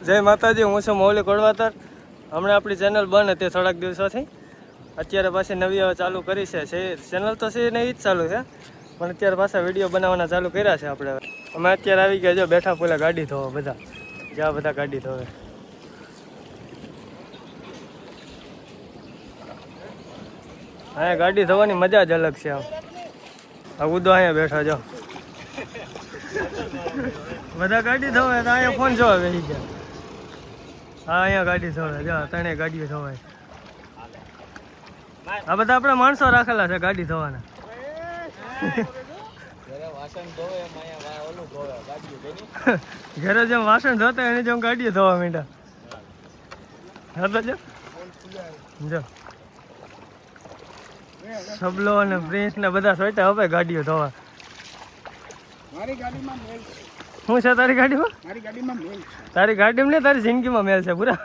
જય માતાજી, હું છું મૌલિક કોડવાતર. હમણાં આપણી ચેનલ બંધ હતી થોડાક દિવસોથી. અત્યારે પાછી નવી હવે ચાલુ કરી છે. ચેનલ તો છે ને એ જ ચાલુ છે, પણ અત્યારે પાછા વિડીયો બનાવવાના ચાલુ કર્યા છે આપણે. અમે અત્યારે આવી ગયા જો બેઠા પેલા ગાડી ધોવા બધા, જ્યાં બધા ગાડી ધોવે. અહીંયા ગાડી ધોવાની મજા જ અલગ છે. આમ ઉદો અહીંયા બેઠા જો બધા ગાડી ધોવે તો અહીંયા ફોન જોવા બેસી ગયા. હા, અહીંયા ગાડી ધોવે જો, ત્રણેય ગાડીઓ ધોવાય. આ બધા આપણે માણસો રાખેલા છે ગાડી ધોવાના. ઘરે જેમ વાસણ ધોતા એને જેમ ગાડીઓ ધોવા માંડ્યા. જો સબલો અને પ્રિન્સ ને બધા સોટા હવે ગાડીઓ ધોવા. શું છે તારી ગાડીમાં? તારી ગાડીમાં ને તારી જિંદગીમાં મેલ છે પૂરા.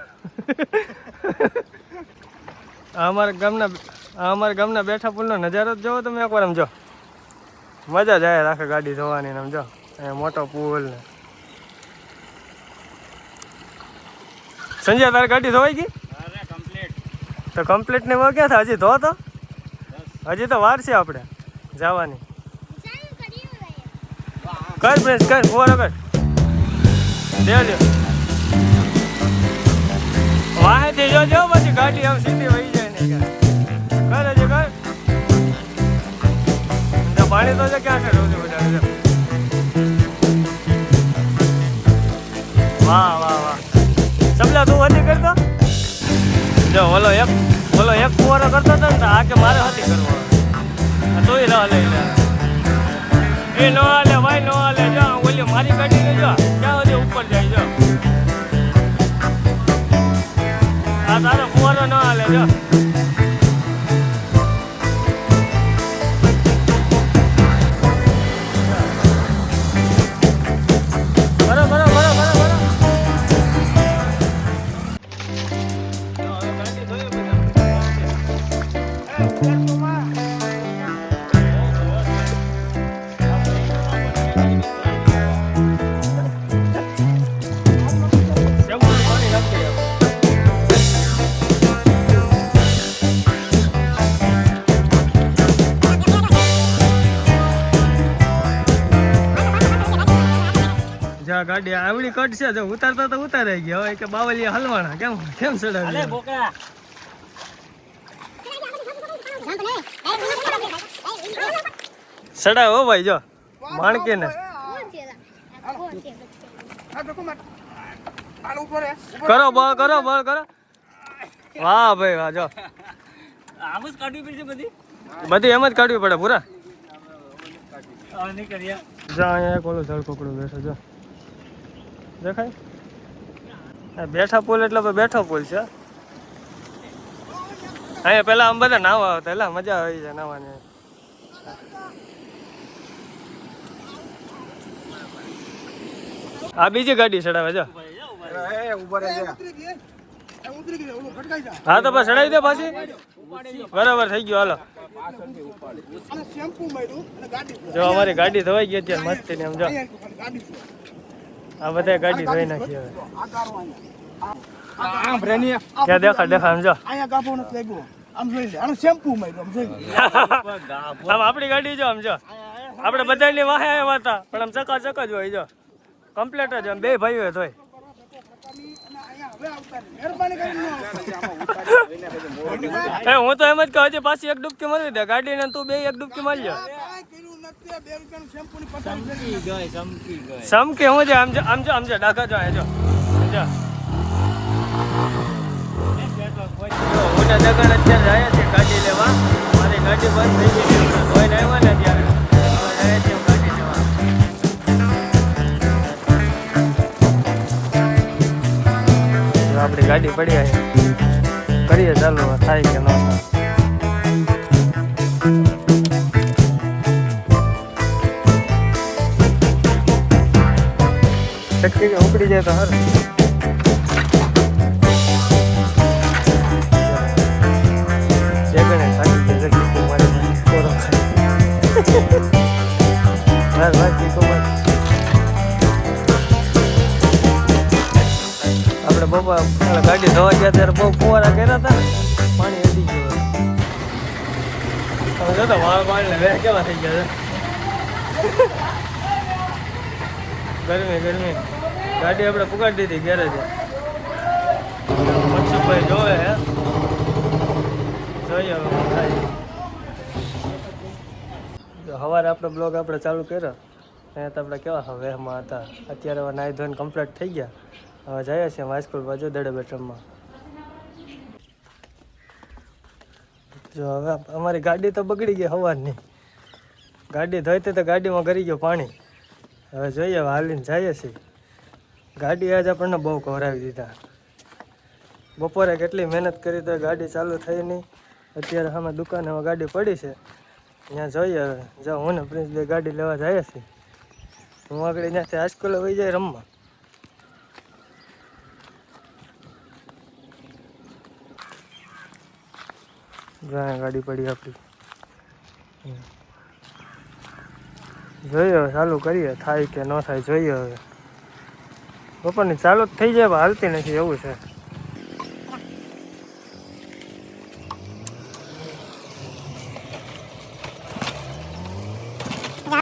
અમારા ગામના બેઠા પુલનો નજારો જ જોવો તમે એકવાર. આમ જો મજા જાય રાખે ગાડી ધોવાની. આમ જો અહીંયા મોટો પુલ ને. સંજય તારી ગાડી ધોવાઈ ગઈ? તો કમ્પ્લીટ ને એમાં ક્યાં થાય? હજી ધો તો, હજી તો વાર છે આપણે જવાની. કર પ્રેસ કર, ઓવર કર દેજો. વાહેથી જોજો પછી ગાડી આમ સીધી વહી જાય નહીં. કર હજી કર. પાણી તો છે ક્યાં છે રોજ બધા. વાહ વાહ વાહ. સમલા તું હતી કરતો જો. ઓલો એક ફુવારો કરતો હતો ને આ કે મારે હતી કરવો, તોય રાહ લઈ લે. એ નો હાલે ભાઈ, નો હાલે. જો ઓલી મારી ગાડી ને જો ક્યાં સુધી ઉપર જાય. જો આ તારો ફુવારો ન હાલે. જો ગાડી આવડી કટ છે. જો ઉતારતા તો ઉતારાઈ ગયા. હવે કે બાવલિયા હલવાના કેમ કેમ ચડાવી ચડાવ હો ભાઈ. જો માણકે ને કરો બળ કરો, બળ કરો. વાહ ભાઈ વાહ. જો બધી એમ જ કાઢવી પડે પૂરા. જો અહીંયા કોલો જળકોકડું બેઠો જો દેખાય. બેઠા પુલ એટલે બેઠો પુલ છે. અહીંયા પેલા આમ બધા નાવા આવતા, એટલે મજા આવી છે નાવાની. આ બીજી ગાડી ચડાવે જો. હા તો બસ ચડાવી દે પાછી. બરાબર થઈ ગયું. હાલો જો અમારી ગાડી ધોવાઈ ગઈ અત્યારે મસ્તી ને. આમ જો આ બધા ગાડી ધોઈ નાખી હવે. ક્યાં દેખા દેખા. આમ જો આમ આપણી ગાડી જો. આમ જો આપણે બધાની વાહે આવ્યા હતા, પણ આમ ચકાચક જ હોય. જો કમ્પ્લેટ જ. આમ બે ભાઈઓ ધોય. હું તો એમ જ કહું હજી પાછી એક ડૂબકી મારી દે ગાડી ને. તું બે એક ડૂબકી મારી જા. સમકી હું છે. આમ જો આમ જો આમ જો ડાઘા જો. જો મોટા દગણ અત્યારે જાય છે ગાડી લેવા. મારી ગાડી બંધ થઈ ગઈ છે. ધોઈને આવ્યા ને ત્યારે જાય છે ગાડી લેવા. આપણી ગાડી પડી આવી. કરીએ ચાલો થાય કે ન થાય. ચક્કી ઉપડી જાય તો હર. જગણે સાચી જગી કુમારી કોરો ખાય. પપ્પા ગાડી ધોવા ગયા ત્યારે બહુ ફુવારા કર્યા હતા ને પાણી અડી ગયું. તમે જોતો વાળ પાણીને વેહ કેવા થઈ ગયા છે. ગરમી ગાડી આપણે પુગાડી દીધી ગેરેજે. મનસુખભાઈ જોવે હે, જોઈએ હવે શું થાય. સવારે આપણે બ્લોગ આપણે ચાલુ કર્યો ત્યાં તો આપણે કેવા વેહમાં હતા. અત્યારે હવે નાહી ધોઈને કમ્પ્લીટ થઈ ગયા. હવે જઈએ છીએ હાઈસ્કૂલ બાજુ દડે બેટરમાં. જો હવે અમારી ગાડી તો બગડી ગઈ સવારની. ગાડી ધોઈતી તો ગાડીમાં ગરી ગયું પાણી. હવે જોઈએ હવે હાલીને જઈએ છીએ. ગાડી આજ આપણને બહુ કવરાવી દીધા. બપોરે કેટલી મહેનત કરી તો ગાડી ચાલુ થઈ નહીં. અત્યારે સામે દુકાને હવે ગાડી પડી છે, ત્યાં જોઈએ હવે. જો હું ને પ્રિન્સ બે ગાડી લેવા જઈએ છીએ. હું આગળ ત્યાંથી હાઈસ્કૂલે વહી જાય રમવા. ગાડી પડી આપણી. જોઈએ હવે ચાલુ કરીએ, થાય કે ન થાય જોઈએ હવે. બપોરની ચાલુ જ થઈ જાય, હાલતી નથી એવું છે.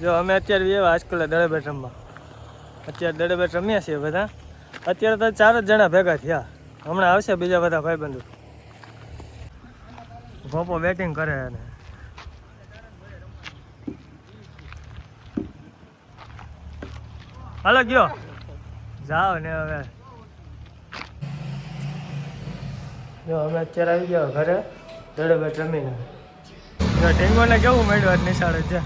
જો અમે અત્યારે એવા હાઈસ્કૂલે દડે બેટ રમવા. અત્યારે દડે બેટ રમ્યા છીએ બધા. અત્યારે તો 4 જ જણા ભેગા થયા. હમણાં આવશે બીજા બધા ભાઈબંધો. ભોપો બેટિંગ કરે અને હાલો ગયો જાઓ ને હવે. જો અમે અત્યારે આવી ગયા ઘરે દડે બેટ રમીને. જો ઢીંગોને કેવું મળ્યું આજ નિશાળે છે.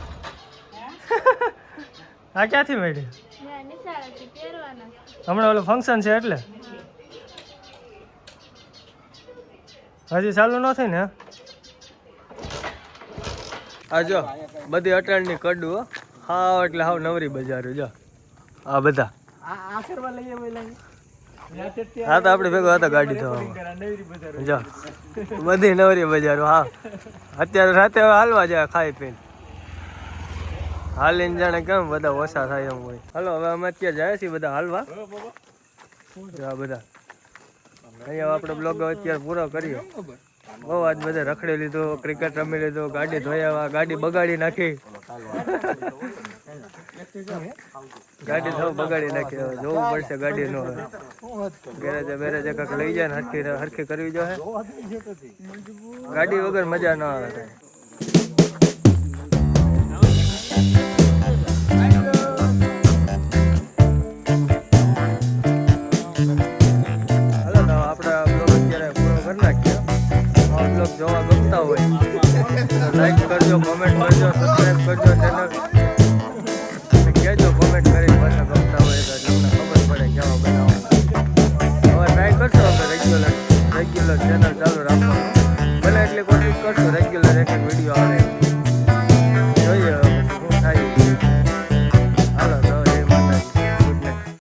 આ ક્યાંથી મળ્યું? હમણાં ઓલું ફંક્શન છે એટલે હજી ચાલુ ન થઈ ને. આ જો બધી અટાણની કડું હાવ એટલે હાવ નવરી બજારું. જો આ બધા હા તો આપણે ભેગો હતો ગાડી થવામાં. જો બધી નવરી બજારો. હા અત્યારે રાતે હાલવા જાય ખાઈ પીને. હાલીને જાણે કેમ બધા ઓછા થાય એમ હોય. હાલો હવે અમે અત્યારે જાય છીએ બધા હાલવા. આ બધા અહીંયા આપણે બ્લોગ અત્યારે પૂરો કર્યો. બહુ આજ બધા રખડી લીધું, ક્રિકેટ રમી લીધું, ગાડી ધોયા, ગાડી બગાડી નાખી. ગાડી તો બગાડી નાખી. હવે જોવું પડશે ગાડીનું. હવે ગેરેજે બેરેજે કાંઈક લઈ જાય ને હરખી કરવી જોઈએ. ગાડી વગર મજા ન આવે. જોવા ગમતા હોય લાઈક કરજો, કોમેન્ટ કરજો, સબસ્ક્રાઈબ કરજો ચેનલ. કહેજો કોમેન્ટ કરી પાછા ગમતા હોય તો તમને ખબર પડે કેવા બનાવવાના. હવે ટ્રાય કરશો આપણે રેગ્યુલર ચેનલ ચાલુ રાખવાનું. બને એટલી કોશિશ કરશો રેગ્યુલર એક વિડીયો આવે.